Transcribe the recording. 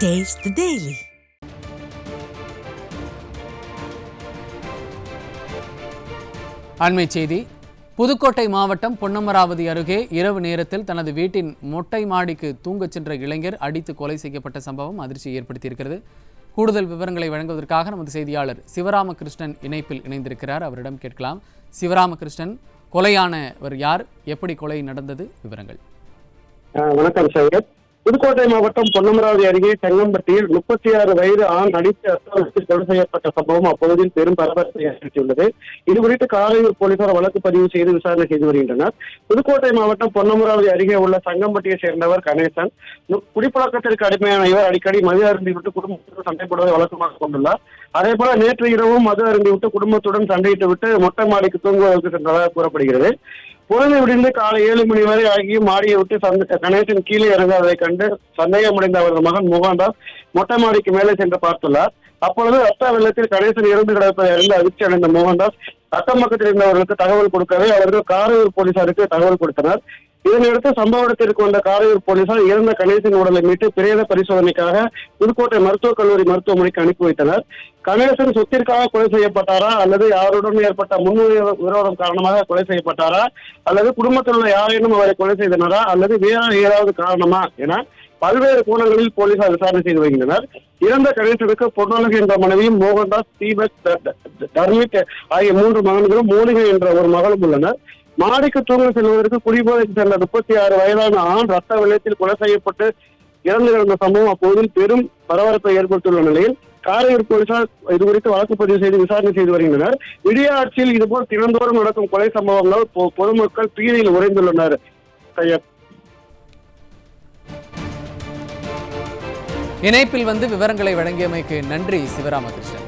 Taste the Daily. அண்மை செய்தி. புதுக்கோட்டை மாவட்டம் பொன்னமராவதி அருகே இரவு நேரத்தில் தனது வீட்டின் மொட்டை மாடிக்கு தூங்கச் சென்ற இளைஞர் அடித்து கொலை செய்யப்பட்ட சம்பவம் அதிர்ச்சியை ஏற்படுத்தியிருக்கிறது. கூடுதல் விவரங்களை வழங்குவதற்காக நமது செய்தியாளர் சிவராமகிருஷ்ணன் இணைப்பில் இணைந்திருக்கிறார். அவரிடம் கேட்கலாம். சிவராமகிருஷ்ணன், கொலையானவர் யார்? எப்படி கொலை நடந்தது? விவரங்கள். வணக்கம் சையத். புதுக்கோட்டை மாவட்டம் பொன்னமராவதி அருகே செங்கம்பட்டியில் 36 வயது ஆண் அடித்து அர்த்தத்தில் கொலை செய்யப்பட்ட சம்பவம் அப்பகுதியில் பெரும் பரபரப்பை ஏற்படுத்தியுள்ளது. இது குறித்து காரையூர் போலீசார் வழக்கு பதிவு செய்து விசாரணை செய்து வருகின்றனர். புதுக்கோட்டை மாவட்டம் பொன்னமராவதி அருகே உள்ள செங்கம்பட்டியை சேர்ந்தவர் கணேசன். குடிப்பழக்கத்திற்கு அடிமையான இவர் அடிக்கடி மது அருந்திவிட்டு குடும்பத்துடன் சண்டை போடுவதை வழக்கமாக கொண்டுள்ளார். அதே போல நேற்று இரவும் மது அருந்திவிட்டு குடும்பத்துடன் சண்டையிட்டு விட்டு மொட்டை மாடிக்கு தூங்குவதற்கு சென்றதாக கூறப்படுகிறது. பொழுது விடிந்து காலை 7 மணி வரை ஆகியும் மாடியை விட்டு கணேசன் கீழே இறங்காததை கண்டு சந்தேகமடைந்த அவரது மகன் மோகன்தாஸ் மொட்டை மாடிக்கு மேலே சென்று பார்த்துள்ளார். அப்பொழுது ரத்த வெள்ளத்தில் கணேசன் இறந்து கிடப்பதை அறிந்து அதிர்ச்சி அடைந்த மோகன்தாஸ் அக்கம் பக்கத்தில் இருந்தவர்களுக்கு தகவல் கொடுக்கவே அவர்கள் காரையூர் போலீசாருக்கு தகவல் கொடுத்தனர். இதனையடுத்து சம்பவ இடத்திற்கு வந்த காரையூர் போலீசார் இறந்த கணேசன் உடலை மீட்டு பிரேத பரிசோதனைக்காக புதுக்கோட்டை மருத்துவக் கல்லூரி மருத்துவமனைக்கு அனுப்பி வைத்தனர். கணேசன் சொத்திற்காக கொலை செய்யப்பட்டாரா அல்லது யாருடன் ஏற்பட்ட விரோதம் காரணமாக கொலை செய்யப்பட்டாரா அல்லது குடும்பத்தில் உள்ள யாரேனும் அவரை கொலை செய்தனரா அல்லது வேறு ஏதாவது காரணமா என பல்வேறு கோணங்களில் போலீசார் விசாரணை செய்து வருகின்றனர். இறந்த கணேசனுக்கு பொன்னழகு என்ற மனைவியும் மோகன்தாஸ், தீபக், தர்மிக் ஆகிய 3 மகன்களும் மூலிகை என்ற ஒரு மகளும் உள்ளனர். மாடிக்கு தூங்க செல்வதற்கு குடிபோதைக்கு சென்ற 36 வயதான ஆண் ரத்த வெள்ளத்தில் கொலை செய்யப்பட்டு இறந்து கிடந்த சம்பவம் அப்போதில் பெரும் பரபரப்பை ஏற்படுத்தியுள்ள நிலையில் காரையூர் போலீசார் இதுகுறித்து வழக்கு பதிவு செய்து விசாரணை செய்து வருகின்றனர். விடிய ஆட்சியில் இதுபோல் தினந்தோறும் நடக்கும் கொலை சம்பவங்களால் பொதுமக்கள் பீதியில் உறைந்துள்ளனர். இணைப்பில் வந்து விவரங்களை வழங்கியமைக்கு நன்றி சிவராமகிருஷ்ணன்.